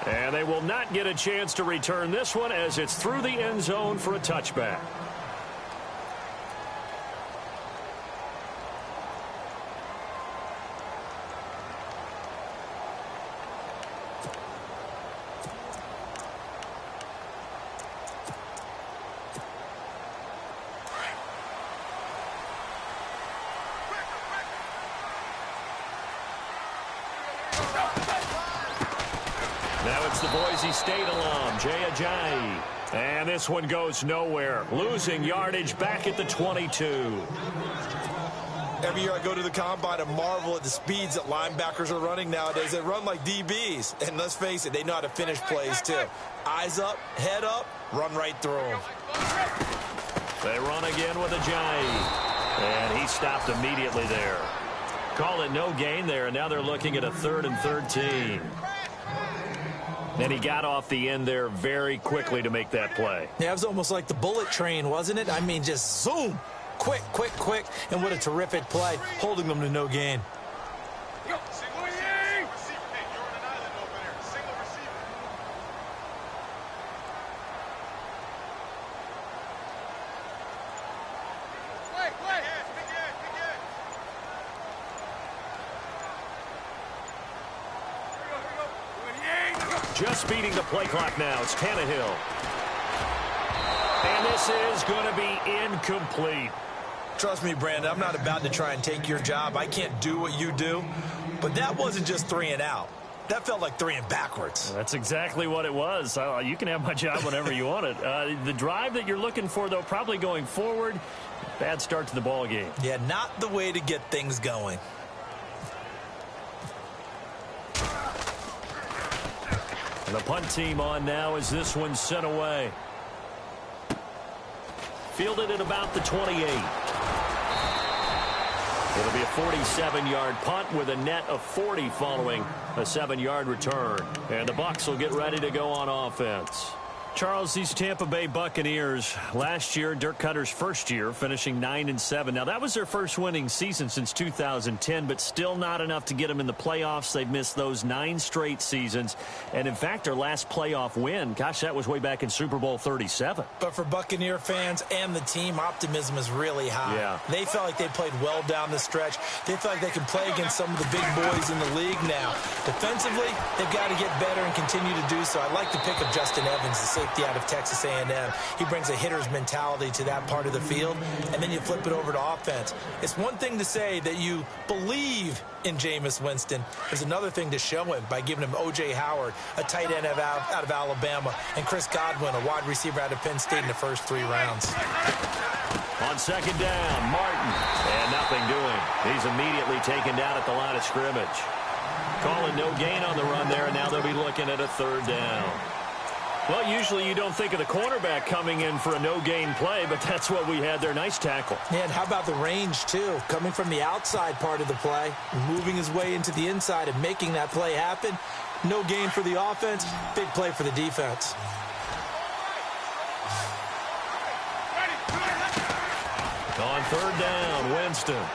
And they will not get a chance to return this one as it's through the end zone for a touchback. Now it's the Boise State alum, Jay Ajayi. And this one goes nowhere. Losing yardage back at the 22. Every year I go to the combine and marvel at the speeds that linebackers are running nowadays. They run like DBs. And let's face it, they know how to finish plays too. Eyes up, head up, run right through them. They run again with Ajayi. And he stopped immediately there. Call it no gain there, and now they're looking at a 3rd and 13. And he got off the end there very quickly to make that play. Yeah, it was almost like the bullet train, wasn't it? I mean, just zoom. Quick, quick, quick. And what a terrific play, holding them to no gain. Just beating the play clock now. It's Tannehill. And this is going to be incomplete. Trust me, Brandon, I'm not about to try and take your job. I can't do what you do. But that wasn't just 3 and out. That felt like 3 and backwards. That's exactly what it was. You can have my job whenever you want it. The drive that you're looking for, though, probably going forward. Bad start to the ball game. Yeah, not the way to get things going. And the punt team on now as this one's sent away. Fielded at about the 28. It'll be a 47-yard punt with a net of 40 following a 7-yard return. And the Bucs will get ready to go on offense. Charles, these Tampa Bay Buccaneers, last year, Dirk Cutter's first year, finishing 9-7. Now, that was their first winning season since 2010, but still not enough to get them in the playoffs. They've missed those 9 straight seasons. And, in fact, their last playoff win, gosh, that was way back in Super Bowl 37. But for Buccaneer fans and the team, optimism is really high. Yeah. They felt like they played well down the stretch. They felt like they can play against some of the big boys in the league now. Defensively, they've got to get better and continue to do so. I like the pick of Justin Evans, the safety out of Texas A&M. He brings a hitter's mentality to that part of the field, and then you flip it over to offense. It's one thing to say that you believe in Jameis Winston. There's another thing to show him by giving him O.J. Howard, a tight end out of Alabama, and Chris Godwin, a wide receiver out of Penn State in the first 3 rounds. On second down, Martin. And nothing doing. He's immediately taken down at the line of scrimmage. Calling no gain on the run there, and now they'll be looking at a 3rd down. Well, usually you don't think of the cornerback coming in for a no-gain play, but that's what we had there. Nice tackle. Yeah, and how about the range, too? Coming from the outside part of the play, moving his way into the inside and making that play happen. No gain for the offense, big play for the defense. On 3rd down, Winston.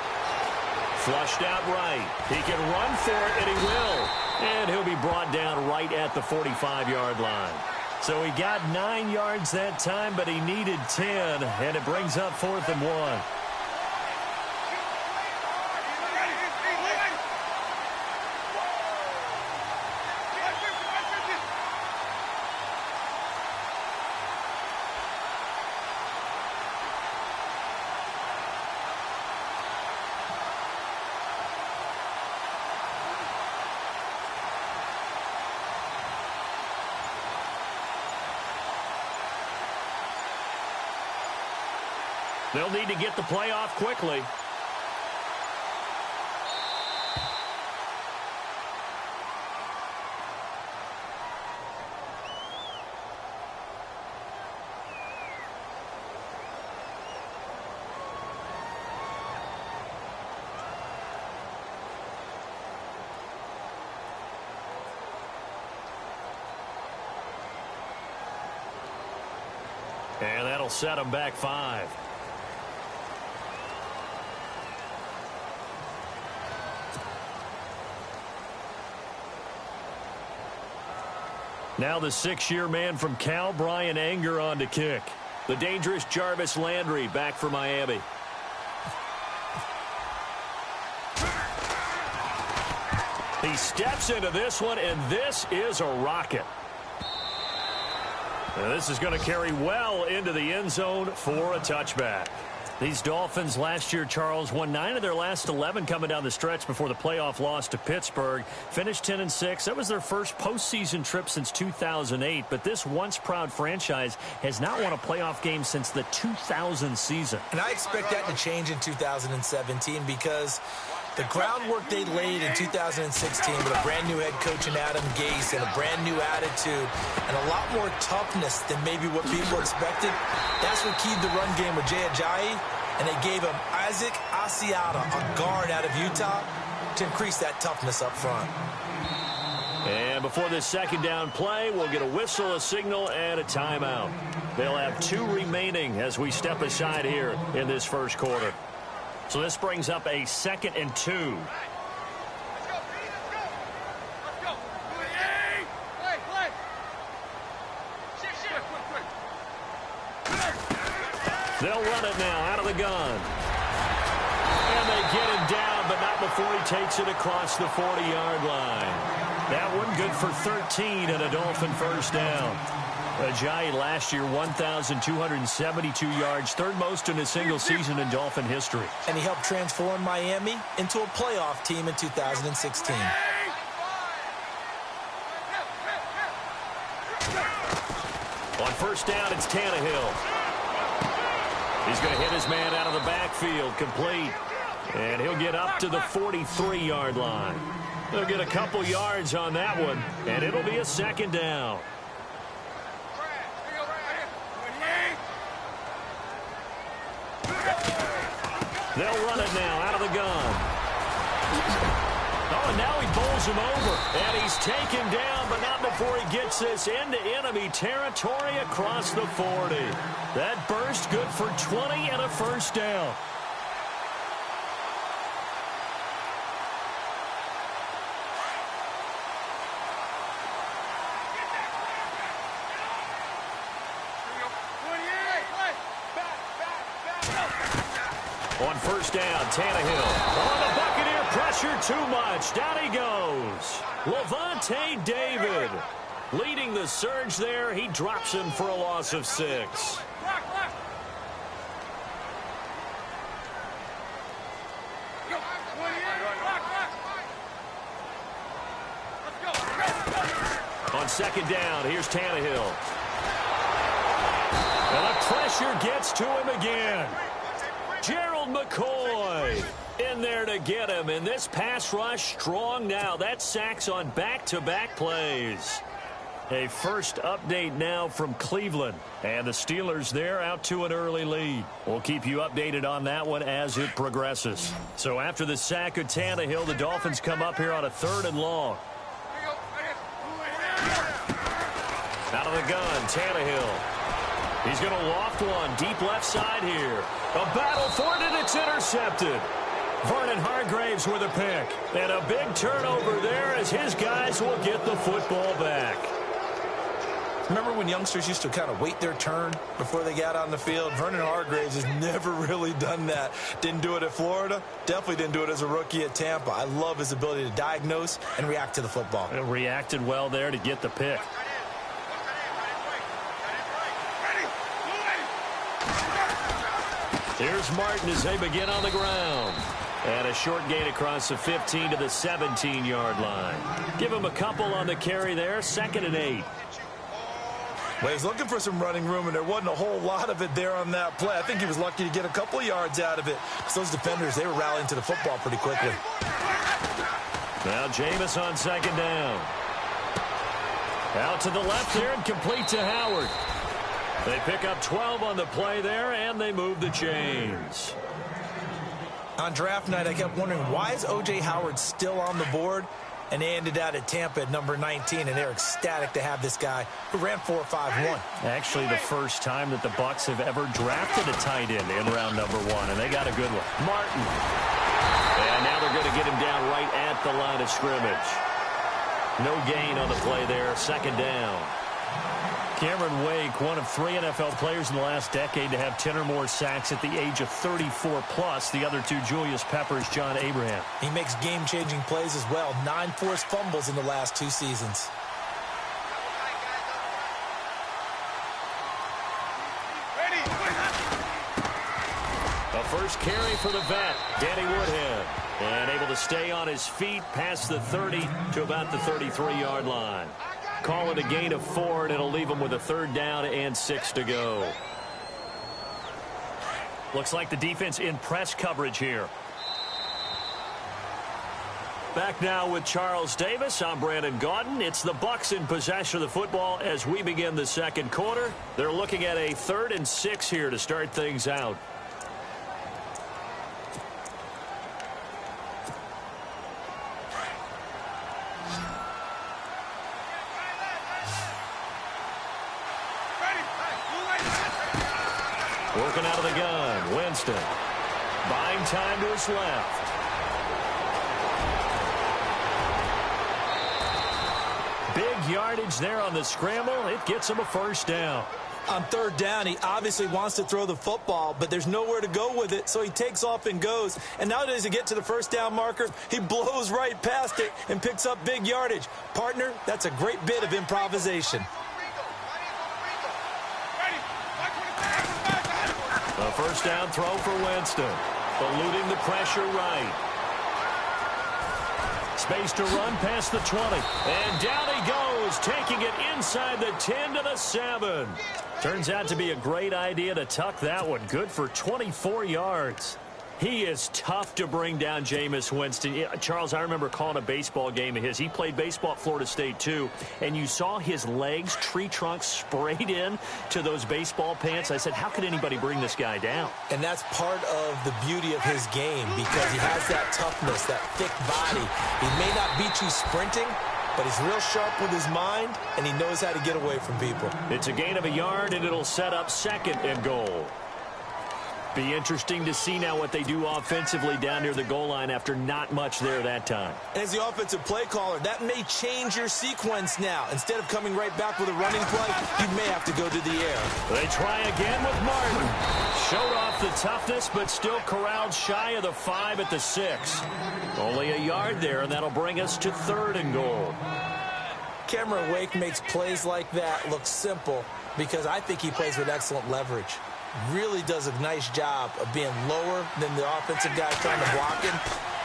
Flushed out right. He can run for it, and he will. And he'll be brought down right at the 45-yard line. So he got 9 yards that time, but he needed 10, and it brings up 4th and 1. They'll need to get the play off quickly. And that'll set them back 5. Now the 6-year man from Cal, Brian Anger, on to kick. The dangerous Jarvis Landry back for Miami. He steps into this one, and this is a rocket. Now this is going to carry well into the end zone for a touchback. These Dolphins last year, Charles, won 9 of their last 11 coming down the stretch before the playoff loss to Pittsburgh. Finished 10-6. That was their first postseason trip since 2008. But this once-proud franchise has not won a playoff game since the 2000 season. And I expect that to change in 2017 because the groundwork they laid in 2016 with a brand-new head coach in Adam Gase and a brand-new attitude and a lot more toughness than maybe what people expected, that's what keyed the run game with Jay Ajayi, and they gave him Isaac Asiata, a guard out of Utah, to increase that toughness up front. And before this second down play, we'll get a whistle, a signal, and a timeout. They'll have 2 remaining as we step aside here in this first quarter. So this brings up a 2nd and 2. They'll run it now out of the gun. And they get him down, but not before he takes it across the 40-yard line. That one good for 13 and a Dolphin first down. Ajayi last year, 1,272 yards, third most in a single season in Dolphin history. And he helped transform Miami into a playoff team in 2016. On first down, it's Tannehill. He's going to hit his man out of the backfield, complete. And he'll get up to the 43-yard line. He'll get a couple yards on that one, and it'll be a 2nd down. They'll run it now out of the gun. Oh, and now he bowls him over. And he's taken down, but not before he gets this into enemy territory across the 40. That burst good for 20 and a first down. On first down, Tannehill. On the Buccaneer pressure, too much. Down he goes. Levante David leading the surge there. He drops him for a loss of 6. On 2nd down, here's Tannehill. And the pressure gets to him again. Gerald McCoy in there to get him. And this pass rush strong now. That sacks on back-to-back plays. A first update now from Cleveland. And the Steelers there out to an early lead. We'll keep you updated on that one as it progresses. So after the sack of Tannehill, the Dolphins come up here on a 3rd and long. Out of the gun, Tannehill. He's going to loft one deep left side here. A battle for it, and it's intercepted. Vernon Hargreaves with a pick. And a big turnover there as his guys will get the football back. Remember when youngsters used to kind of wait their turn before they got on the field? Vernon Hargreaves has never really done that. Didn't do it at Florida. Definitely didn't do it as a rookie at Tampa. I love his ability to diagnose and react to the football. And reacted well there to get the pick. Here's Martin as they begin on the ground. And a short gain across the 15 to the 17-yard line. Give him a couple on the carry there. 2nd and 8. Well, he's looking for some running room, and there wasn't a whole lot of it there on that play. I think he was lucky to get a couple yards out of it. Because those defenders, they were rallying to the football pretty quickly. Now Jameis on 2nd down. Out to the left there and complete to Howard. They pick up 12 on the play there, and they move the chains. On draft night, I kept wondering, why is O.J. Howard still on the board? And they ended out at Tampa at number 19, and they're ecstatic to have this guy who ran 4.51. Actually, the first time that the Bucs have ever drafted a tight end in round number 1, and they got a good one. Martin. And now they're going to get him down right at the line of scrimmage. No gain on the play there, 2nd down. Cameron Wake, one of 3 NFL players in the last decade to have 10 or more sacks at the age of 34 plus. The other 2, Julius Peppers, John Abraham. He makes game-changing plays as well. 9 forced fumbles in the last 2 seasons. A first carry for the vet, Danny Woodhead. And able to stay on his feet past the 30 to about the 33-yard line. Call it a gain of 4, and it'll leave them with a 3rd down and 6 to go. Looks like the defense in press coverage here. Back now with Charles Davis. I'm Brandon Gaudin. It's the Bucs in possession of the football as we begin the second quarter. They're looking at a 3rd and 6 here to start things out. Working out of the gun, Winston. Buying time to his left. Big yardage there on the scramble. It gets him a 1st down. On 3rd down, he obviously wants to throw the football, but there's nowhere to go with it, so he takes off and goes. And nowadays, to get to the 1st down marker, he blows right past it and picks up big yardage. Partner, that's a great bit of improvisation. A 1st down throw for Winston. Eluding the pressure right. Space to run past the 20. And down he goes, taking it inside the 10 to the 7. Turns out to be a great idea to tuck that one. Good for 24 yards. He is tough to bring down, Jameis Winston. Charles, I remember calling a baseball game of his. He played baseball at Florida State, too. And you saw his legs, tree trunks sprayed in to those baseball pants. I said, how could anybody bring this guy down? And that's part of the beauty of his game because he has that toughness, that thick body. He may not beat you sprinting, but he's real sharp with his mind, and he knows how to get away from people. It's a gain of a yard, and it'll set up 2nd and goal. Be interesting to see now what they do offensively down near the goal line after not much there that time. And as the offensive play caller, that may change your sequence now. Instead of coming right back with a running play, you may have to go to the air. They try again with Martin. Showed off the toughness, but still corralled shy of the 5 at the 6. Only a yard there, and that'll bring us to 3rd and goal. Cameron Wake makes plays like that look simple because I think he plays with excellent leverage. Really does a nice job of being lower than the offensive guy trying to block him.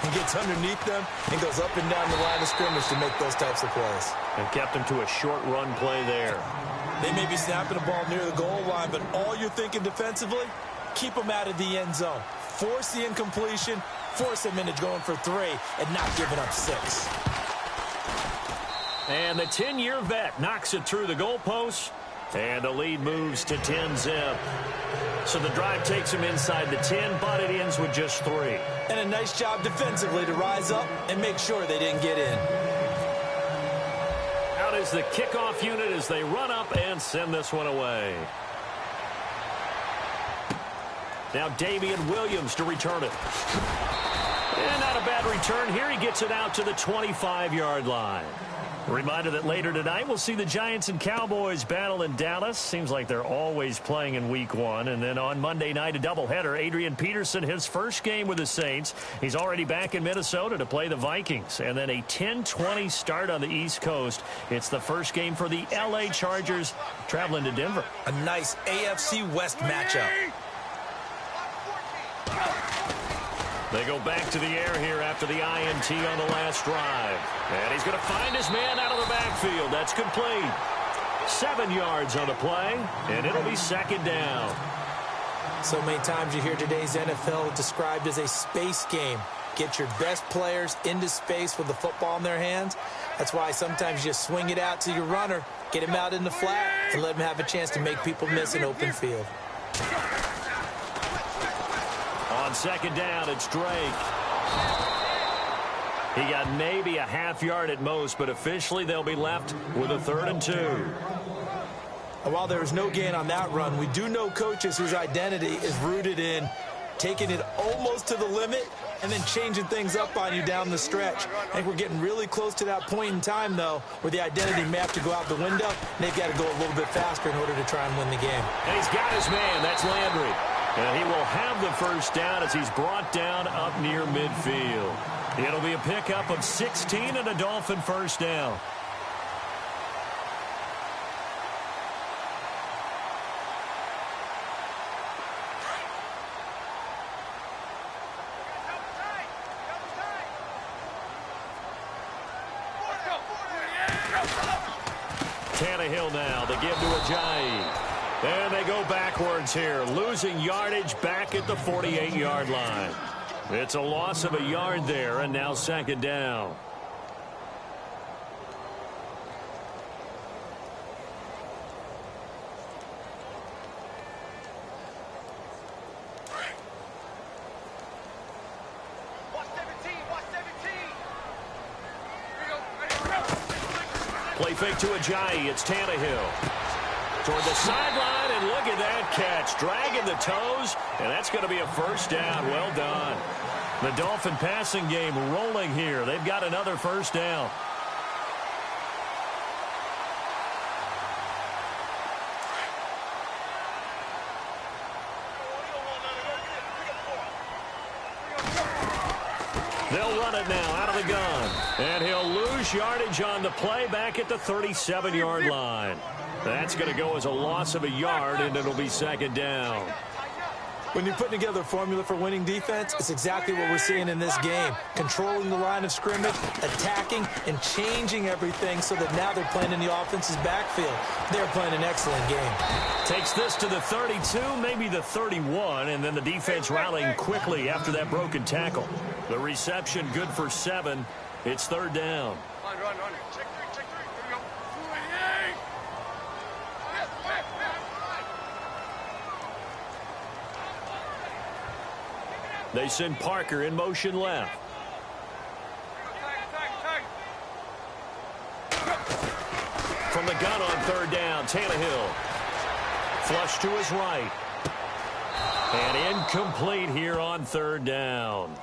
He gets underneath them and goes up and down the line of scrimmage to make those types of plays. And kept him to a short run play there. They may be snapping the ball near the goal line, but all you're thinking defensively, keep them out of the end zone. Force the incompletion, force them into going for 3, and not giving up 6. And the 10-year vet knocks it through the goalpost. And the lead moves to 10-zip. So the drive takes him inside the 10, but it ends with just 3. And a nice job defensively to rise up and make sure they didn't get in. Out is the kickoff unit as they run up and send this one away. Now Damian Williams to return it. And not a bad return here. He gets it out to the 25-yard line. A reminder that later tonight we'll see the Giants and Cowboys battle in Dallas. Seems like they're always playing in week 1. And then on Monday night, a doubleheader. Adrian Peterson, his first game with the Saints. He's already back in Minnesota to play the Vikings. And then a 10:20 start on the East Coast. It's the first game for the L.A. Chargers traveling to Denver. A nice AFC West matchup. They go back to the air here after the INT on the last drive. And he's going to find his man out of the backfield. That's complete. 7 yards on the play, and it'll be 2nd down. So many times you hear today's NFL described as a space game. Get your best players into space with the football in their hands. That's why sometimes you swing it out to your runner, get him out in the flat, and let him have a chance to make people miss an open field. On 2nd down, it's Drake. He got maybe a half yard at most, but officially they'll be left with a 3rd and 2. And while there was no gain on that run, we do know coaches whose identity is rooted in taking it almost to the limit and then changing things up on you down the stretch. I think we're getting really close to that point in time, though, where the identity may have to go out the window, and they've got to go a little bit faster in order to try and win the game. And he's got his man. That's Landry. And he will have the first down as he's brought down up near midfield. It'll be a pickup of 16 and a Dolphin first down. Tannehill now, they give to Ajayi. And they go backwards here, losing yardage back at the 48-yard line. It's a loss of a yard there, and now second down. Play fake to Ajayi. It's Tannehill. Toward the sideline, and look at that catch. Dragging the toes, and that's going to be a first down. Well done. The Dolphin passing game rolling here. They've got another first down. They'll run it now out of the gun. And he'll lose yardage on the play back at the 37-yard line. That's going to go as a loss of a yard, and it'll be second down. When you're putting together a formula for winning defense, it's exactly what we're seeing in this game. Controlling the line of scrimmage, attacking, and changing everything so that now they're playing in the offense's backfield. They're playing an excellent game. Takes this to the 32, maybe the 31, and then the defense rallying quickly after that broken tackle. The reception good for 7. It's third down. Run. Check three. Here we go. They send Parker in motion left. From the gun on third down, Tannehill. Flush to his right. And incomplete here on third down.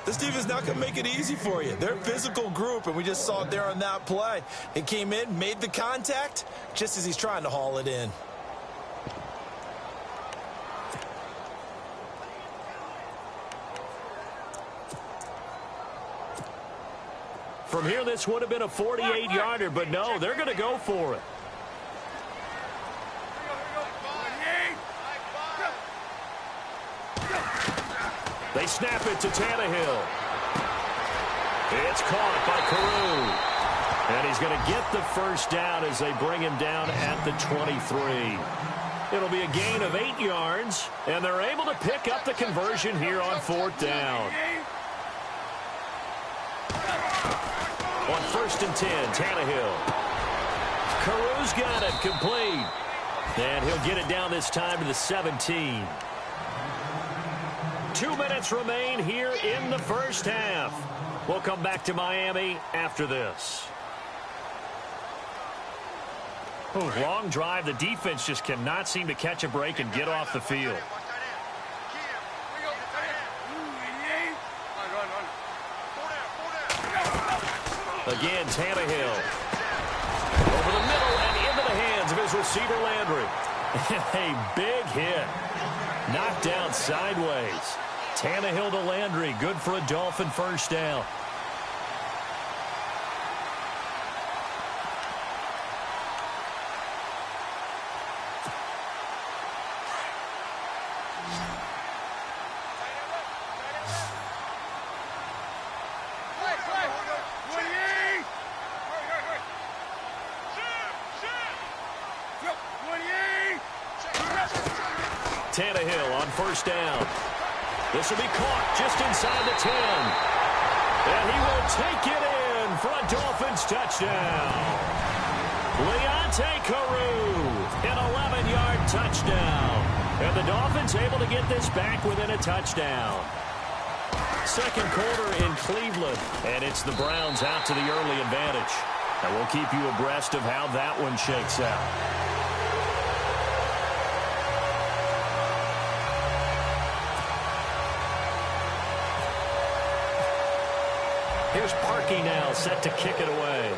This defense is not going to make it easy for you. They're a physical group, and we just saw it there on that play. It came in, made the contact, just as he's trying to haul it in. From here, this would have been a 48-yarder, but no, they're going to go for it. They snap it to Tannehill. It's caught by Carew. And he's going to get the first down as they bring him down at the 23. It'll be a gain of 8 yards, and they're able to pick up the conversion here on fourth down. On 1st and 10, Tannehill. Carew's got it, complete. And he'll get it down this time to the 17. 2 minutes remain here in the first half. We'll come back to Miami after this. Long drive. The defense just cannot seem to catch a break and get off the field. Again, Tannehill. Over the middle and into the hands of his receiver, Landry. A big hit. Knocked down sideways. Tannehill to Landry. Good for a Dolphin first down. Tannehill on first down. This will be caught just inside the 10. And he will take it in for a Dolphins touchdown. Leonte Carew, an 11-yard touchdown. And the Dolphins able to get this back within a touchdown. Second quarter in Cleveland, and it's the Browns out to the early advantage. And we'll keep you abreast of how that one shakes out. Here's Parkey now, set to kick it away.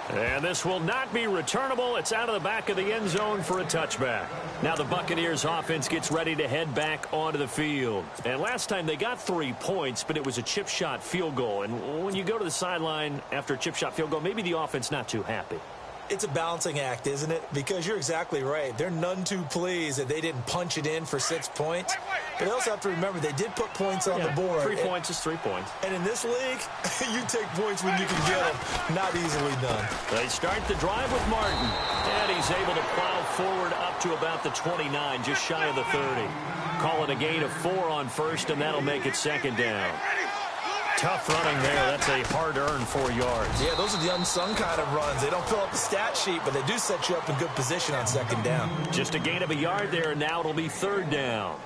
And this will not be returnable. It's out of the back of the end zone for a touchback. Now the Buccaneers offense gets ready to head back onto the field. And last time they got 3 points, but it was a chip shot field goal. And when you go to the sideline after a chip shot field goal, maybe the offense not too happy. It's a balancing act, isn't it? Because you're exactly right. They're none too pleased that they didn't punch it in for 6 points. But they also have to remember they did put points on the board. 3 points is 3 points. And in this league, you take points when you can get them. Not easily done. They start the drive with Martin. And he's able to plow forward up to about the 29, just shy of the 30. Call it a gain of 4 on first, and that'll make it second down. Tough running there. That's a hard-earned 4 yards. Yeah, those are the unsung kind of runs. They don't fill up the stat sheet, but they do set you up in good position on second down. Just a gain of a yard there, and now it'll be third down.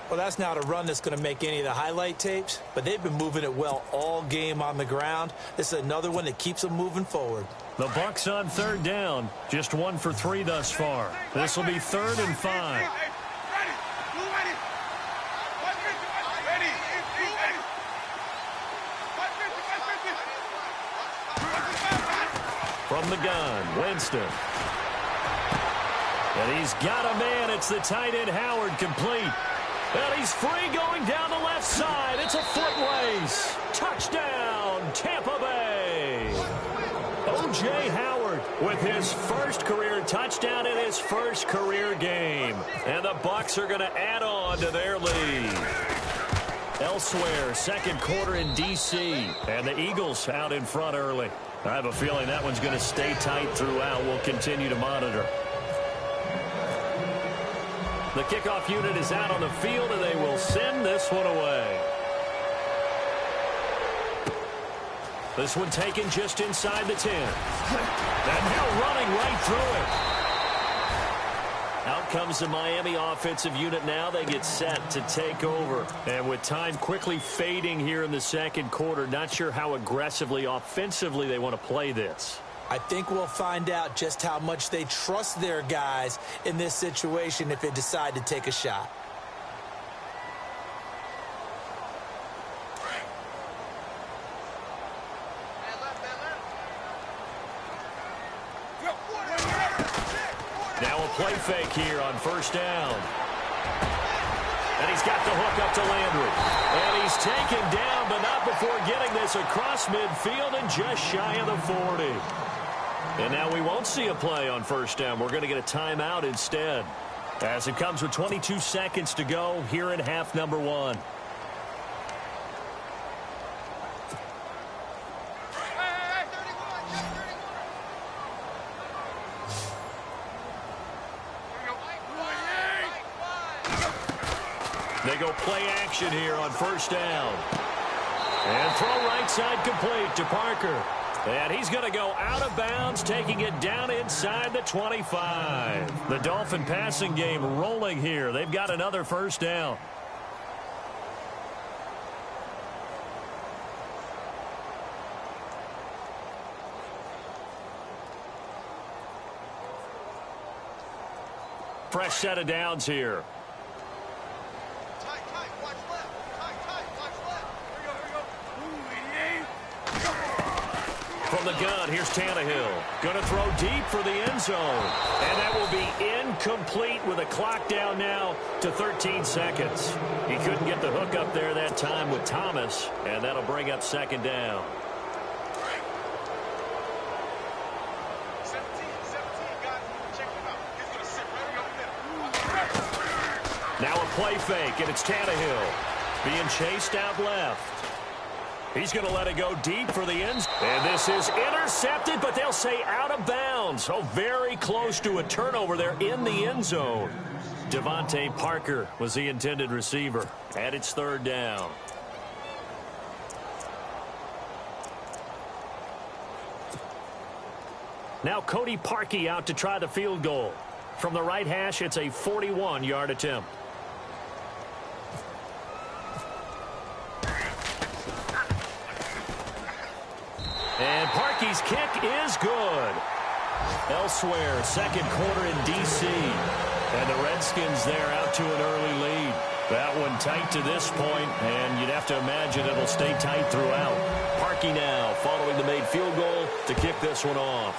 Well, that's not a run that's going to make any of the highlight tapes, but they've been moving it well all game on the ground. This is another one that keeps them moving forward. The Bucs on third down. Just 1 for 3 thus far. This will be 3rd and 5. From the gun, Winston. And he's got a man. It's the tight end, Howard, complete. And he's free going down the left side. It's a foot race. Touchdown, Tampa Bay. O.J. Howard with his first career touchdown in his first career game. And the Bucs are going to add on to their lead. Elsewhere, second quarter in D.C. And the Eagles out in front early. I have a feeling that one's going to stay tight throughout. We'll continue to monitor. The kickoff unit is out on the field, and they will send this one away. This one taken just inside the 10. And now running right through it. Out comes the Miami offensive unit now. They get set to take over. And with time quickly fading here in the second quarter, not sure how aggressively, offensively they want to play this. I think we'll find out just how much they trust their guys in this situation if they decide to take a shot. Now a play fake here on first down. And he's got the hook up to Landry. And he's taken down, but not before getting this across midfield and just shy of the 40. And now we won't see a play on first down. We're going to get a timeout instead. As it comes with 22 seconds to go here in half number 1. They go play action here on first down. And throw right side complete to Parker. And he's going to go out of bounds, taking it down inside the 25. The Dolphin passing game rolling here. They've got another first down. Fresh set of downs here. From the gun, here's Tannehill. Going to throw deep for the end zone. And that will be incomplete with a clock down now to 13 seconds. He couldn't get the hook up there that time with Thomas, and that'll bring up second down. 17, guys. Check him out. He's going to sit right over there. Now a play fake, and it's Tannehill being chased out left. He's going to let it go deep for the end. And this is intercepted, but they'll say out of bounds. Oh, very close to a turnover there in the end zone. Devontae Parker was the intended receiver. And it's third down. Now Cody Parkey out to try the field goal. From the right hash, it's a 41-yard attempt. And Parkey's kick is good. Elsewhere, second quarter in D.C. And the Redskins there out to an early lead. That one tight to this point, and you'd have to imagine it'll stay tight throughout. Parkey now following the made field goal to kick this one off.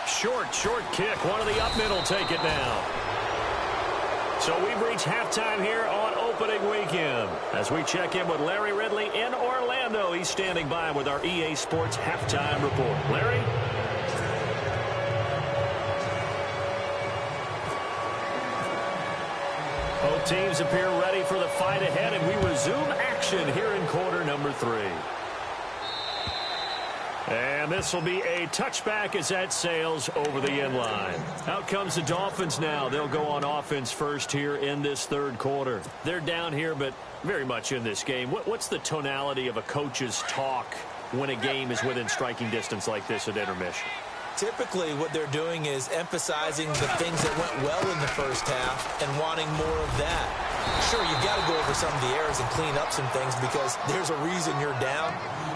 Short kick. One of the up mid will take it now. So we've reached halftime here on opening weekend. As we check in with Larry Ridley in Orlando, he's standing by with our EA Sports halftime report. Larry? Both teams appear ready for the fight ahead, and we resume action here in quarter number 3. And this will be a touchback as that sails over the end line. Out comes the Dolphins now. They'll go on offense first here in this third quarter. They're down here, but very much in this game. What's the tonality of a coach's talk when a game is within striking distance like this at intermission? Typically, what they're doing is emphasizing the things that went well in the first half and wanting more of that. Sure, you've got to go over some of the errors and clean up some things because there's a reason you're down.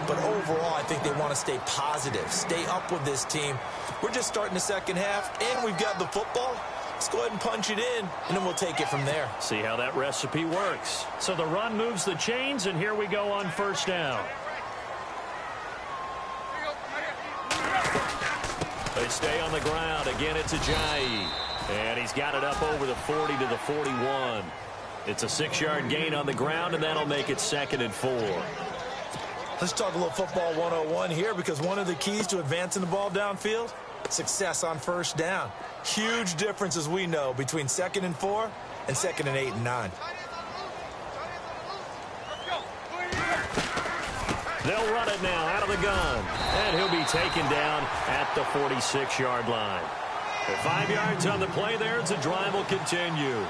But overall, I think they want to stay positive, stay up with this team. We're just starting the second half, and we've got the football. Let's go ahead and punch it in, and then we'll take it from there. See how that recipe works. So the run moves the chains, and here we go on first down. They stay on the ground. Again, it's Ajayi. And he's got it up over the 40 to the 41. It's a 6-yard gain on the ground, and that'll make it 2nd and 4. Let's talk a little football 101 here because one of the keys to advancing the ball downfield, success on first down. Huge difference, as we know, between 2nd and 4 and 2nd and 8 and 9. They'll run it now out of the gun. And he'll be taken down at the 46-yard line. With 5 yards on the play there, the drive will continue.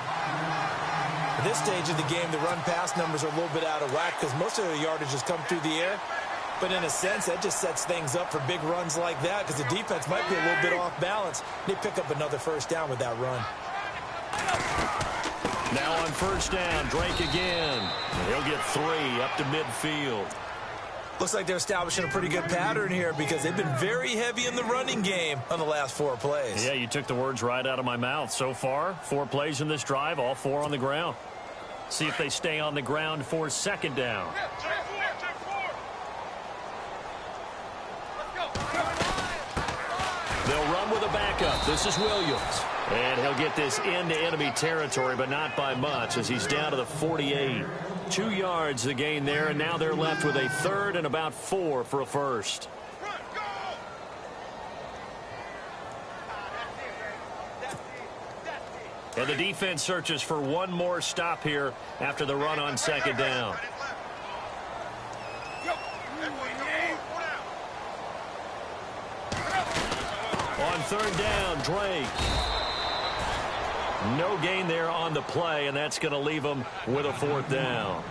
At this stage of the game, the run-pass numbers are a little bit out of whack because most of the yardage has come through the air. But in a sense, that just sets things up for big runs like that because the defense might be a little bit off balance. They pick up another first down with that run. Now on first down, Drake again. He'll get 3 up to midfield. Looks like they're establishing a pretty good pattern here because they've been very heavy in the running game on the last 4 plays. Yeah, you took the words right out of my mouth. So far, 4 plays in this drive, all 4 on the ground. See if they stay on the ground for 2nd down. They'll run with a backup. This is Williams. And he'll get this into enemy territory, but not by much as he's down to the 48. 2 yards the gain there, and now they're left with a 3rd and about 4 for a first. And the defense searches for one more stop here after the run on 2nd down. On 3rd down, Drake. No gain there on the play, and that's going to leave them with a 4th down.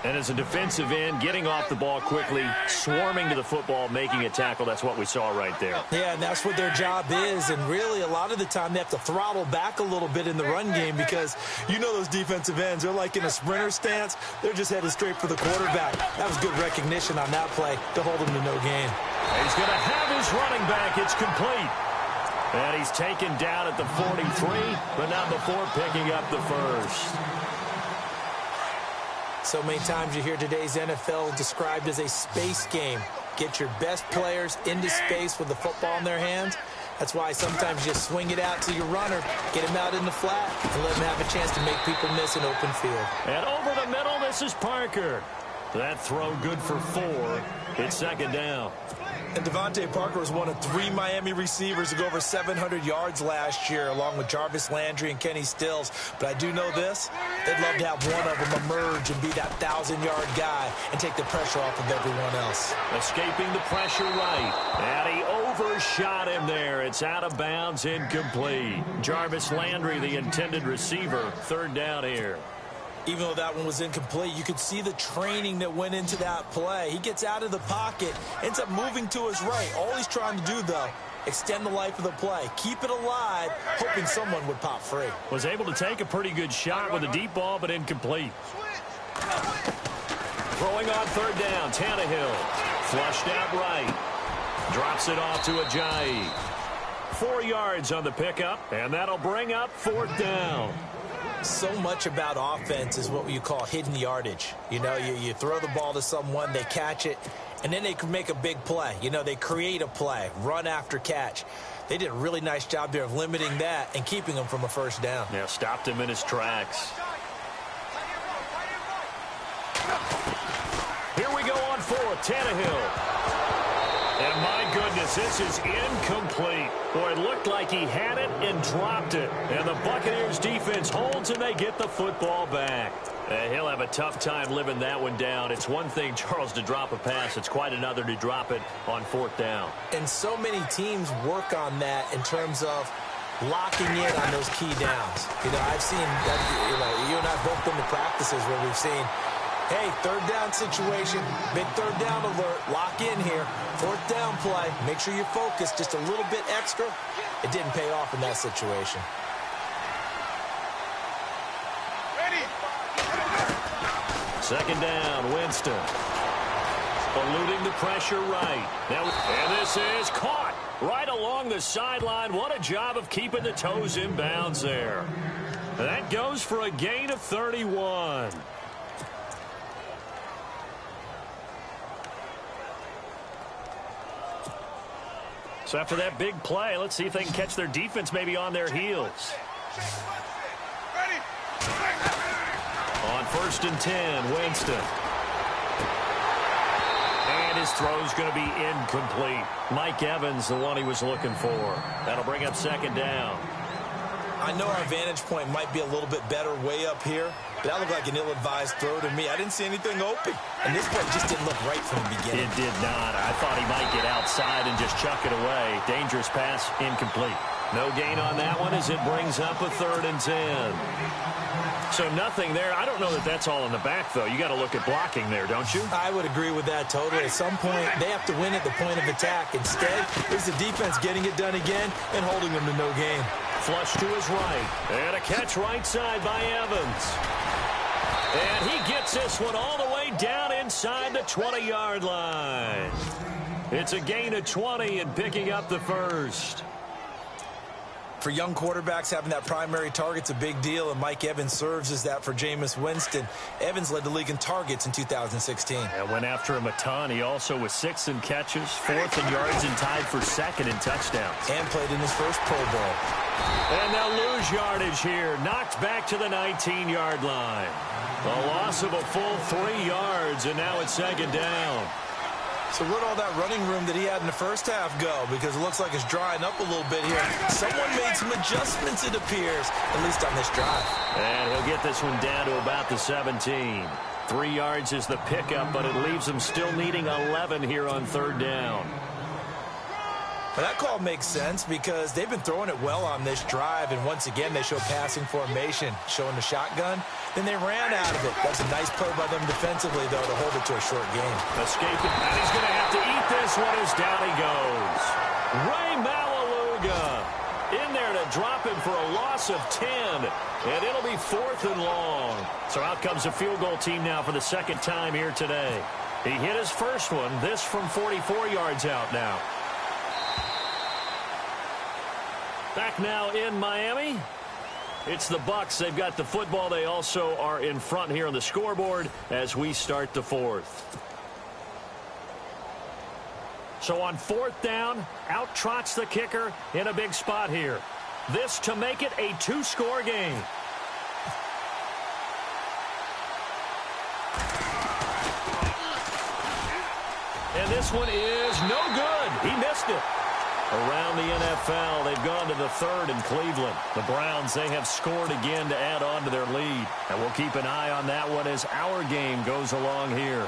And as a defensive end, getting off the ball quickly, swarming to the football, making a tackle, that's what we saw right there. Yeah, and that's what their job is. And really, a lot of the time, they have to throttle back a little bit in the run game because you know those defensive ends, they're like in a sprinter stance. They're just headed straight for the quarterback. That was good recognition on that play to hold him to no gain. He's going to have his running back. It's complete. And he's taken down at the 43, but not before picking up the first. So many times you hear today's NFL described as a space game. Get your best players into space with the football in their hands. That's why sometimes you just swing it out to your runner, get him out in the flat, and let him have a chance to make people miss an open field. And over the middle, this is Parker. That throw good for 4. It's 2nd down. And Devontae Parker was one of 3 Miami receivers to go over 700 yards last year, along with Jarvis Landry and Kenny Stills. But I do know this, they'd love to have one of them emerge and be that 1,000-yard guy and take the pressure off of everyone else. Escaping the pressure right. And he overshot him there. It's out of bounds, incomplete. Jarvis Landry, the intended receiver, 3rd down here. Even though that one was incomplete, you could see the training that went into that play. He gets out of the pocket, ends up moving to his right. All he's trying to do, though, extend the life of the play. Keep it alive, hoping someone would pop free. Was able to take a pretty good shot with a deep ball, but incomplete. Throwing on 3rd down, Tannehill. Flushed out right. Drops it off to Ajayi. 4 yards on the pickup, and that'll bring up 4th down. So much about offense is what you call hidden yardage. You know, you throw the ball to someone, they catch it, and then they can make a big play. You know, they create a play, run after catch. They did a really nice job there of limiting that and keeping him from a first down. Yeah, stopped him in his tracks. Here we go on fourth, Tannehill. And my goodness, this is incomplete. Boy, it looked like he had it and dropped it. And the Buccaneers defense holds and they get the football back. He'll have a tough time living that one down. It's one thing, Charles, to drop a pass. It's quite another to drop it on fourth down. And so many teams work on that in terms of locking in on those key downs. You know, I've seen that, you and I both been to practices where we've seen, hey, third down situation, big third down alert, lock in here, fourth down play, make sure you're focused just a little bit extra. It didn't pay off in that situation. Second down, Winston. Eluding the pressure right. And this is caught right along the sideline. What a job of keeping the toes in bounds there. That goes for a gain of 31. So after that big play, let's see if they can catch their defense maybe on their heels. On first and 10, Winston. And his throw's going to be incomplete. Mike Evans, the one he was looking for. That'll bring up second down. I know our vantage point might be a little bit better way up here, but that looked like an ill-advised throw to me. I didn't see anything open. And this play just didn't look right from the beginning. It did not. I thought he might get outside and just chuck it away. Dangerous pass, incomplete. No gain on that one as it brings up a third and 10. So nothing there. I don't know that that's all in the back, though. You got to look at blocking there, don't you? I would agree with that totally. At some point, they have to win at the point of attack. Instead, it's the defense getting it done again and holding them to no gain. Flush to his right. And a catch right side by Evans. And he gets this one all the way down inside the 20-yard line. It's a gain of 20 and picking up the first. For young quarterbacks, having that primary target's a big deal, and Mike Evans serves as that for Jameis Winston. Evans led the league in targets in 2016. And went after him a ton. He also was 6th in catches, 4th in yards, and tied for 2nd in touchdowns. And played in his first Pro Bowl. And they'll lose yardage here. Knocked back to the 19-yard line. A loss of a full 3 yards, and now it's second down. So where'd all that running room that he had in the first half go? Because it looks like it's drying up a little bit here. Someone made some adjustments, it appears, at least on this drive. And he'll get this one down to about the 17. 3 yards is the pickup, but it leaves him still needing 11 here on third down. Well, that call makes sense because they've been throwing it well on this drive, and once again they show passing formation, showing the shotgun. Then they ran out of it. That's a nice play by them defensively, though, to hold it to a short game. Escaping, and he's going to have to eat this one as down he goes. Ray Malaluga in there to drop him for a loss of 10, and it'll be 4th and long. So out comes a field goal team now for the second time here today. He hit his first one, this from 44 yards out now. Back now in Miami. It's the Bucs. They've got the football. They also are in front here on the scoreboard as we start the fourth. So on fourth down, out trots the kicker in a big spot here. This to make it a 2-score game. And this one is no good. He missed it. Around the NFL, they've gone to the 3rd in Cleveland. The Browns, they have scored again to add on to their lead. And we'll keep an eye on that one as our game goes along here.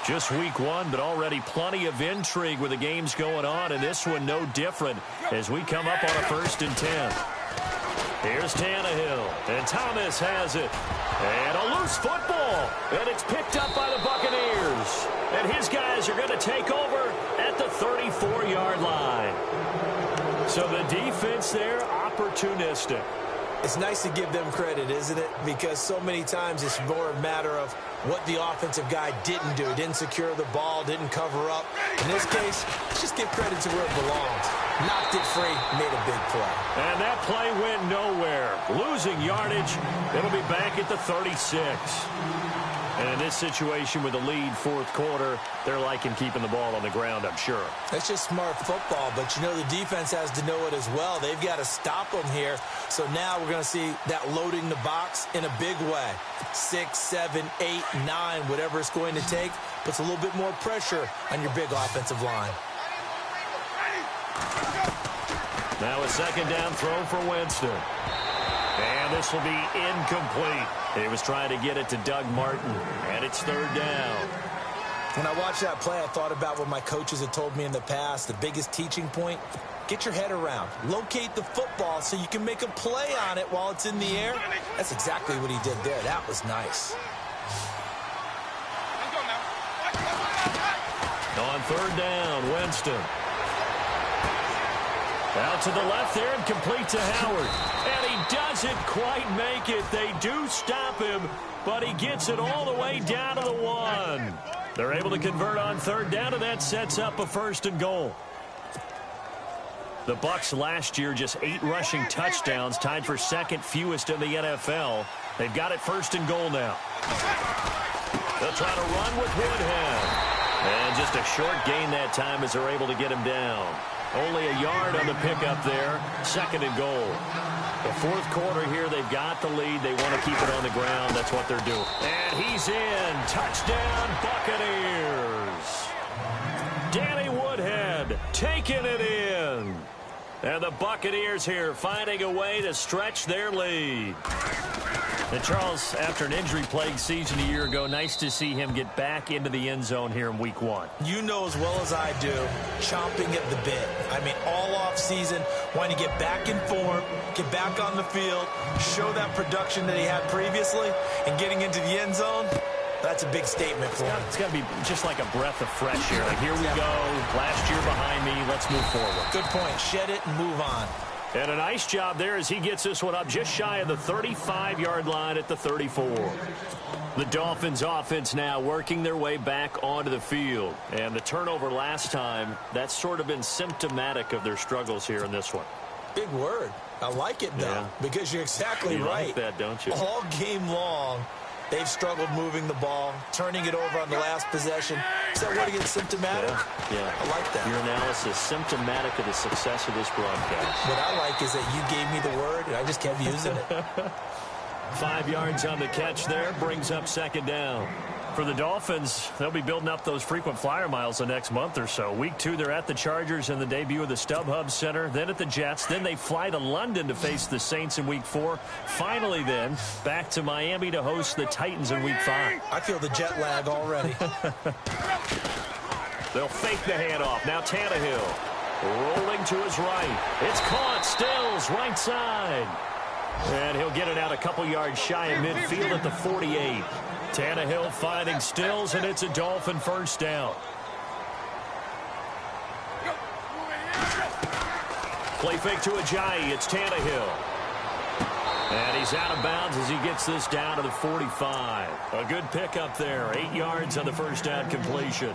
Just week 1, but already plenty of intrigue with the games going on, and this one no different as we come up on a 1st and 10. Here's Tannehill, and Thomas has it. And a loose football, and it's picked up by the Buccaneers. And his guys are going to take over at the 34-yard line. So the defense there, opportunistic. It's nice to give them credit, isn't it? Because so many times it's more a matter of what the offensive guy didn't do. He didn't secure the ball, didn't cover up. In this case, let's just give credit to where it belongs. Knocked it free, made a big play. And that play went nowhere. Losing yardage. It'll be back at the 36. And in this situation with the lead fourth quarter, they're liking keeping the ball on the ground, I'm sure. That's just smart football, but you know the defense has to know it as well. They've got to stop them here. So now we're going to see that loading the box in a big way. 6, 7, 8, 9, whatever it's going to take, puts a little bit more pressure on your big offensive line. Now a second down throw for Winston. And this will be incomplete. He was trying to get it to Doug Martin, and it's third down. When I watched that play, I thought about what my coaches had told me in the past. The biggest teaching point, get your head around. Locate the football so you can make a play on it while it's in the air. That's exactly what he did there. That was nice. On third down, Winston. Out to the left there and complete to Howard. And he doesn't quite make it. They do stop him, but he gets it all the way down to the 1. They're able to convert on third down, and that sets up a first and goal. The Bucs last year just 8 rushing touchdowns, tied for second fewest in the NFL. They've got it first and goal now. They'll try to run with Woodhead. And just a short gain that time as they're able to get him down. Only a yard on the pickup there. Second and goal. The fourth quarter here, they've got the lead. They want to keep it on the ground. That's what they're doing. And he's in. Touchdown, Buccaneers. Danny Woodhead taking it in. And the Buccaneers here finding a way to stretch their lead. And Charles, after an injury-plagued season a year ago, nice to see him get back into the end zone here in week 1. You know as well as I do, chomping at the bit. I mean, all off season, wanting to get back in form, get back on the field, show that production that he had previously, and getting into the end zone, that's a big statement for him. It's got to be just like a breath of fresh air. Like, here we go, last year behind me, let's move forward. Good point. Shed it and move on. And a nice job there as he gets this one up just shy of the 35-yard line at the 34. The Dolphins offense now working their way back onto the field. And the turnover last time, that's sort of been symptomatic of their struggles here in this one. Big word. I like it, though, because you're exactly right. You like that, don't you? All game long, they've struggled moving the ball, turning it over on the last possession. Is that what gets symptomatic? Yeah. I like that. Your analysis symptomatic of the success of this broadcast. What I like is that you gave me the word, and I just kept using it. 5 yards on the catch there, brings up second down. For the Dolphins, they'll be building up those frequent flyer miles the next month or so. Week 2, they're at the Chargers in the debut of the StubHub Center, then at the Jets. Then they fly to London to face the Saints in Week 4. Finally, then, back to Miami to host the Titans in Week 5. I feel the jet lag already. They'll fake the handoff. Now Tannehill rolling to his right. It's caught. Stills, right side. And he'll get it out a couple yards shy of midfield at the 48. Tannehill finding Stills, and it's a Dolphin first down. Play fake to Ajayi. It's Tannehill. And he's out of bounds as he gets this down to the 45. A good pickup there. 8 yards on the first down completion.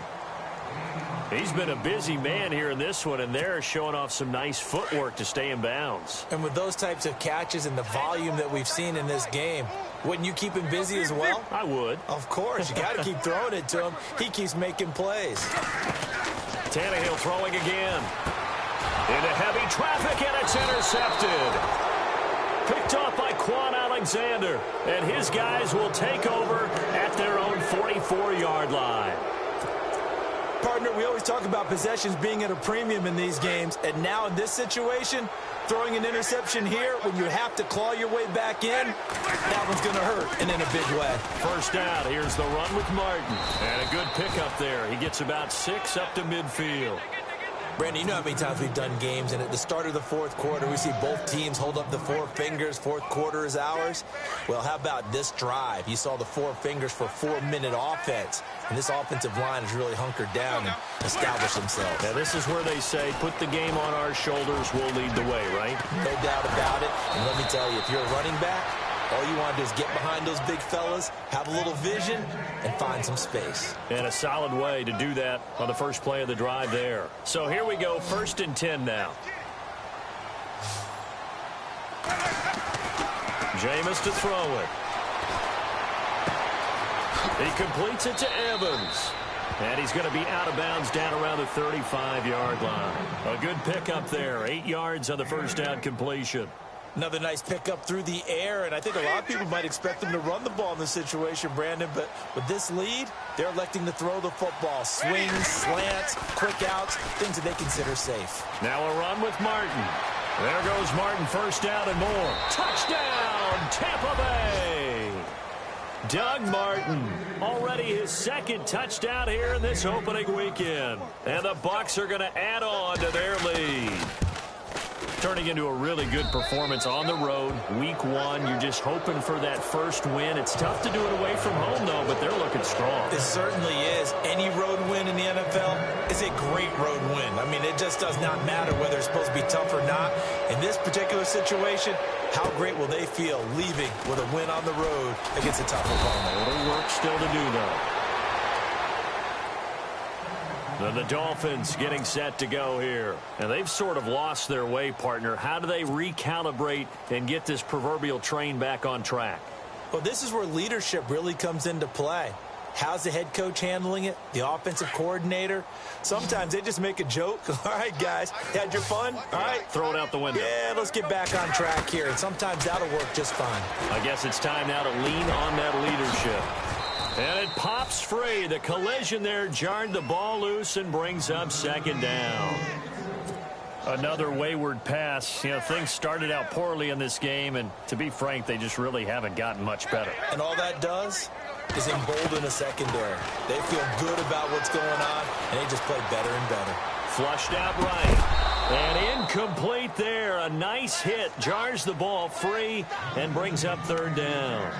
He's been a busy man here in this one, and they're showing off some nice footwork to stay in bounds. And with those types of catches and the volume that we've seen in this game, wouldn't you keep him busy as well? I would. Of course. You got to keep throwing it to him. He keeps making plays. Tannehill throwing again. Into heavy traffic, and it's intercepted. Picked off by Quan Alexander. And his guys will take over at their own 44-yard line. Partner, we always talk about possessions being at a premium in these games, and now in this situation, throwing an interception here when you have to claw your way back in, that one's going to hurt, and in a big way. First down, here's the run with Martin. And a good pickup there. He gets about 6 up to midfield. Brandon, you know how many times we've done games, and at the start of the fourth quarter, we see both teams hold up the 4 fingers, fourth quarter is ours. Well, how about this drive? You saw the 4 fingers for 4-minute offense, and this offensive line has really hunkered down and established themselves. Now, this is where they say, put the game on our shoulders, we'll lead the way, right? No doubt about it, and let me tell you, if you're a running back, All you want to do is get behind those big fellas, have a little vision, and find some space. And a solid way to do that on the first play of the drive there. So here we go, 1st and 10 now. Jameis to throw it. He completes it to Evans. And he's going to be out of bounds down around the 35-yard line. A good pickup there. 8 yards on the first down completion. Another nice pickup through the air, and I think a lot of people might expect them to run the ball in this situation, Brandon, but with this lead, they're electing to throw the football. Swings, slants, quick outs, things that they consider safe. Now a run with Martin. There goes Martin, first down and more. Touchdown, Tampa Bay! Doug Martin, already his 2nd touchdown here in this opening weekend. And the Bucs are going to add on to their lead. Turning into a really good performance on the road. Week 1, you're just hoping for that first win. It's tough to do it away from home, though, but they're looking strong. It certainly is. Any road win in the NFL is a great road win. I mean, it just does not matter whether it's supposed to be tough or not. In this particular situation, how great will they feel leaving with a win on the road against a tough opponent? A little work still to do, though. And the Dolphins getting set to go here. And they've sort of lost their way, partner. How do they recalibrate and get this proverbial train back on track? Well, this is where leadership really comes into play. How's the head coach handling it? The offensive coordinator? Sometimes they just make a joke. All right, guys, had your fun? All right. Throw it out the window. Yeah, let's get back on track here. And sometimes that'll work just fine. I guess it's time now to lean on that leadership. And it pops free. The collision there jarred the ball loose and brings up 2nd down. Another wayward pass. You know, things started out poorly in this game, and to be frank, they just really haven't gotten much better. And all that does is embolden a secondary. They feel good about what's going on, and they just play better and better. Flushed out right. And incomplete there. A nice hit. Jars the ball free and brings up 3rd down.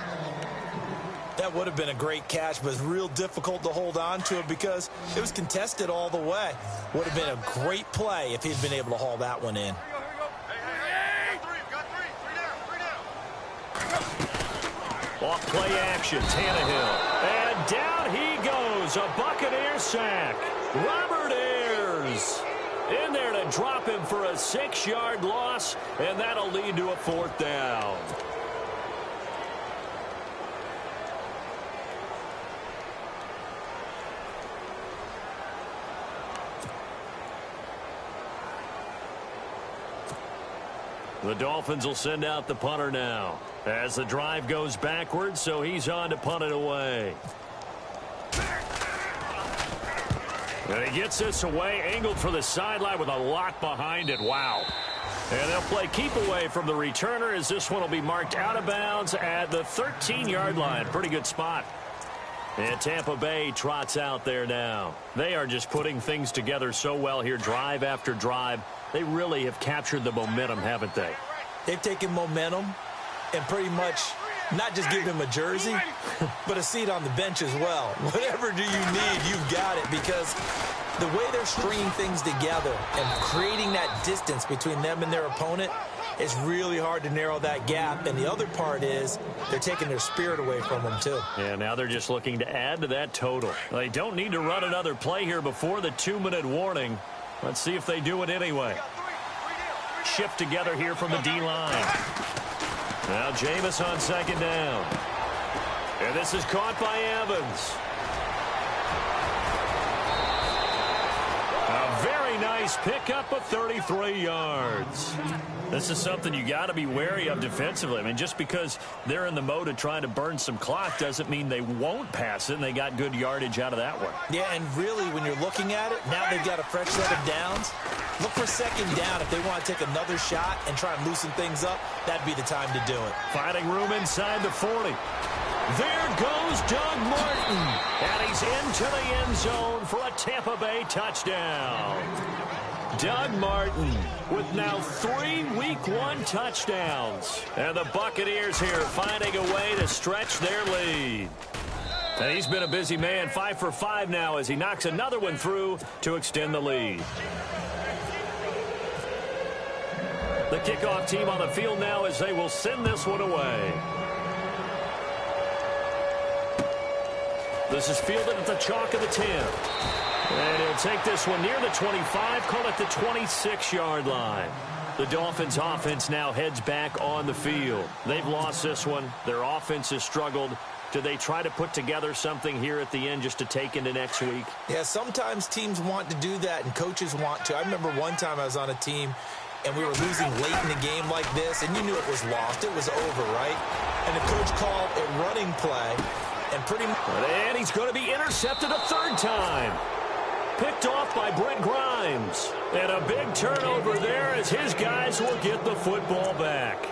That would have been a great catch, but it's real difficult to hold on to it because it was contested all the way. Would have been a great play if he'd been able to haul that one in. Off play action, Tannehill. And down he goes, a Buccaneer sack. Robert Ayers in there to drop him for a 6-yard loss, and that'll lead to a 4th down. The Dolphins will send out the punter now as the drive goes backwards, so he's on to punt it away. And he gets this away, angled for the sideline with a lock behind it. Wow. And they'll play keep away from the returner as this one will be marked out of bounds at the 13-yard line. Pretty good spot. And Tampa Bay trots out there now. They are just putting things together so well here, drive after drive. They really have captured the momentum, haven't they? They've taken momentum and pretty much not just give him a jersey, but a seat on the bench as well. Whatever do you need, you've got it, because the way they're stringing things together and creating that distance between them and their opponent, it's really hard to narrow that gap. And the other part is they're taking their spirit away from them, too. Yeah, now they're just looking to add to that total. They don't need to run another play here before the 2-minute warning. Let's see if they do it anyway. Shift together here from the D-line. Now Jameis on 2nd down. And this is caught by Evans. A very nice pickup of 33 yards. This is something you got to be wary of defensively. I mean, just because they're in the mode of trying to burn some clock doesn't mean they won't pass it, and they got good yardage out of that one. Yeah, and really, when you're looking at it, now they've got a fresh set of downs. Look for 2nd down. If they want to take another shot and try and loosen things up, that'd be the time to do it. Finding room inside the 40. There goes Doug Martin, and he's into the end zone for a Tampa Bay touchdown. Doug Martin with now 3 Week 1 touchdowns. And the Buccaneers here finding a way to stretch their lead. And he's been a busy man, 5 for 5 now as he knocks another one through to extend the lead. The kickoff team on the field now as they will send this one away. This is fielded at the chalk of the 10. And he'll take this one near the 25, call it the 26-yard line. The Dolphins' offense now heads back on the field. They've lost this one. Their offense has struggled. Do they try to put together something here at the end just to take into next week? Yeah, sometimes teams want to do that, and coaches want to. I remember one time I was on a team, and we were losing late in the game like this, and you knew it was lost. It was over, right? And the coach called a running play, and pretty much... And he's going to be intercepted a third time. Picked off by Brent Grimes. And a big turnover there as his guys will get the football back.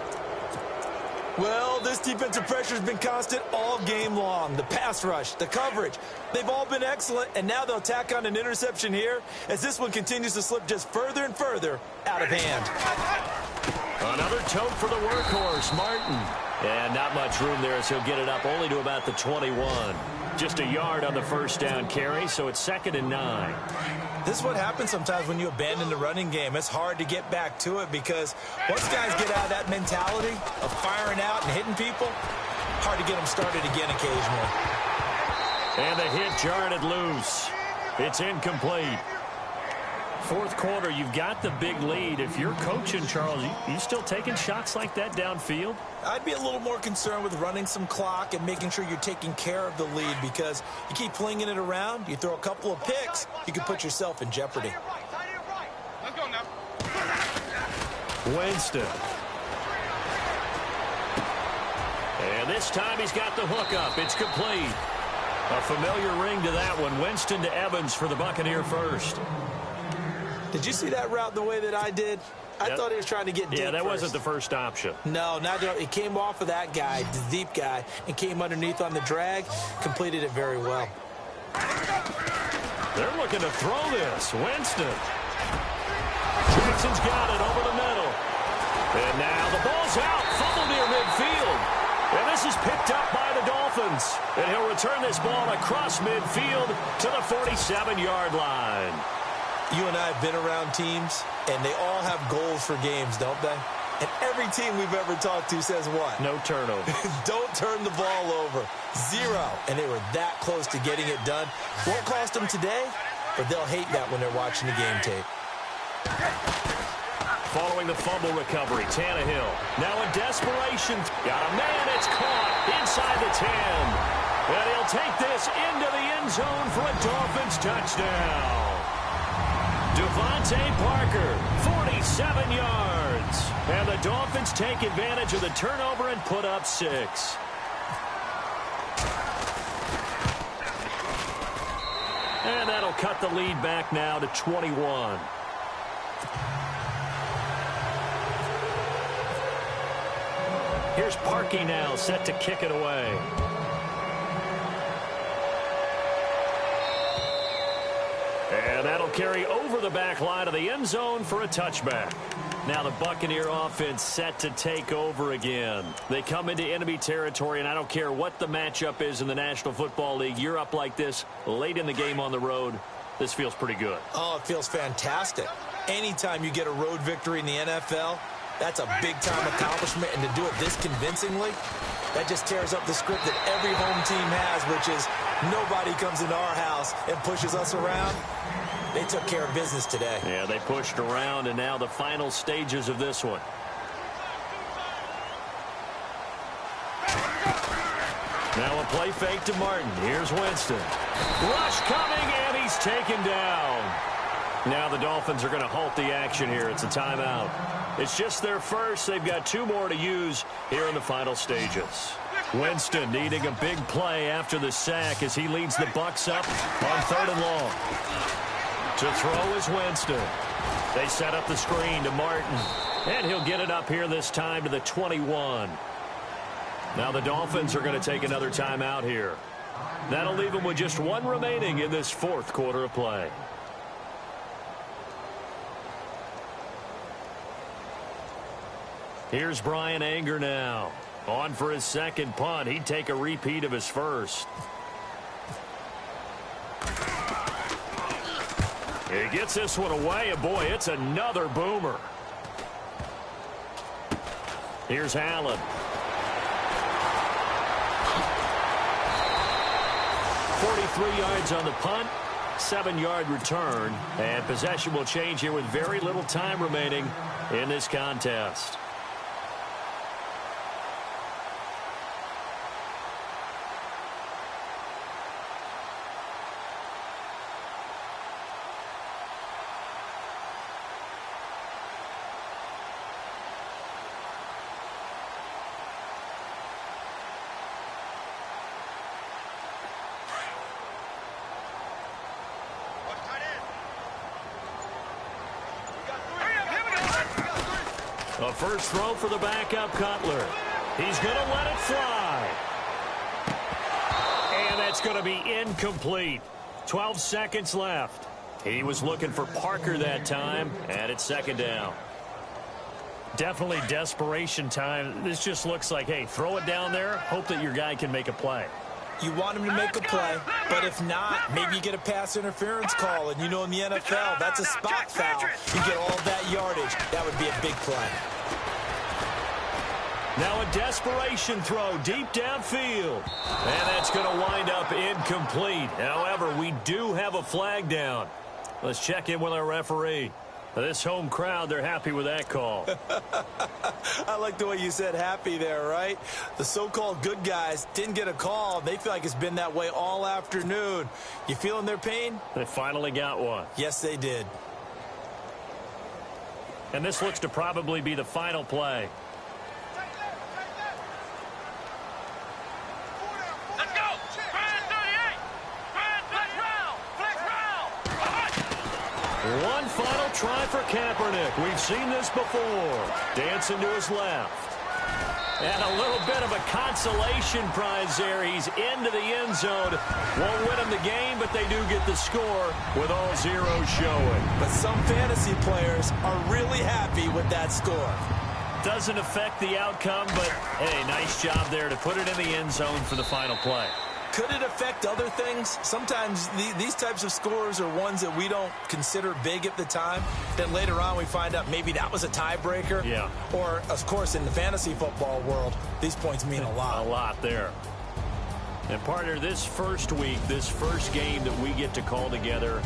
Well, this defensive pressure has been constant all game long. The pass rush, the coverage, they've all been excellent, and now they'll tack on an interception here as this one continues to slip just further and further out of hand. Another tote for the workhorse, Martin. And not much room there as he'll get it up only to about the 21. Just a yard on the first down carry, so it's 2nd and 9. This is what happens sometimes when you abandon the running game. It's hard to get back to it because once guys get out of that mentality of firing out and hitting people, hard to get them started again occasionally. And the hit jarred it loose. It's incomplete. Fourth quarter, you've got the big lead. If you're coaching, Charles, you still taking shots like that downfield? I'd be a little more concerned with running some clock and making sure you're taking care of the lead because you keep flinging it around, you throw a couple of picks, you can put yourself in jeopardy. Let's go now. Winston. And this time he's got the hook up. It's complete. A familiar ring to that one. Winston to Evans for the Buccaneer first. Did you see that route the way that I did? I thought he was trying to get deep. Yeah, that first. wasn't the first option. No, not it came off of that guy, the deep guy, and came underneath on the drag, completed it very well. They're looking to throw this. Winston. Jackson's got it over the middle. And now the ball's out. Fumble near midfield. And this is picked up by the Dolphins. And he'll return this ball across midfield to the 47-yard line. You and I have been around teams, and they all have goals for games, don't they? And every team we've ever talked to says what? No turnover. Don't turn the ball over. 0. And they were that close to getting it done. Won't cost them today, but they'll hate that when they're watching the game tape. Following the fumble recovery, Tannehill. Now in desperation. Got a man. It's caught inside the 10. And he'll take this into the end zone for a Dolphins touchdown. Devontae Parker, 47 yards. And the Dolphins take advantage of the turnover and put up 6. And that'll cut the lead back now to 21. Here's Parkey now, set to kick it away. And that'll carry over the back line of the end zone for a touchback. Now the Buccaneer offense set to take over again. They come into enemy territory, and I don't care what the matchup is in the National Football League. You're up like this late in the game on the road. This feels pretty good. Oh, it feels fantastic. Anytime you get a road victory in the NFL, that's a big-time accomplishment, and to do it this convincingly, that just tears up the script that every home team has, which is nobody comes into our house and pushes us around. They took care of business today. Yeah, they pushed around, and now the final stages of this one. Now a play fake to Martin. Here's Winston. Rush coming, and he's taken down. Now the Dolphins are going to halt the action here. It's a timeout. It's just their first. They've got 2 more to use here in the final stages. Winston needing a big play after the sack as he leads the Bucs up on 3rd and long. To throw is Winston. They set up the screen to Martin. And he'll get it up here this time to the 21. Now the Dolphins are going to take another timeout here. That'll leave them with just 1 remaining in this 4th quarter of play. Here's Brian Anger now. On for his 2nd punt. He'd take a repeat of his first. He gets this one away, and boy, it's another boomer. Here's Allen. 3 yards on the punt, 7-yard return, and possession will change here with very little time remaining in this contest. A first throw for the backup Cutler. He's going to let it fly. And that's going to be incomplete. 12 seconds left. He was looking for Parker that time, and it's second down. Definitely desperation time. This just looks like, hey, throw it down there, hope that your guy can make a play. You want him to make a play, but if not, maybe you get a pass interference call. And you know in the NFL, that's a spot foul. You get all that yardage. That would be a big play. Now a desperation throw deep downfield. And that's going to wind up incomplete. However, we do have a flag down. Let's check in with our referee. This home crowd, they're happy with that call. I like the way you said happy there, right? The so-called good guys didn't get a call. They feel like it's been that way all afternoon. You feeling their pain? They finally got one. Yes, they did. And this looks to probably be the final play. Let's go! Flag 38! Flag round! Flag round! One final try for Kaepernick. We've seen this before. Dancing to his left. And a little bit of a consolation prize there. He's into the end zone. Won't win him the game, but they do get the score with all zeros showing. But some fantasy players are really happy with that score. Doesn't affect the outcome, but, hey, nice job there to put it in the end zone for the final play. Could it affect other things? Sometimes these types of scores are ones that we don't consider big at the time. Then later on we find out maybe that was a tiebreaker. Yeah. Or, of course, in the fantasy football world, these points mean a lot. A lot there. And, partner, this first week, this first game that we get to call together,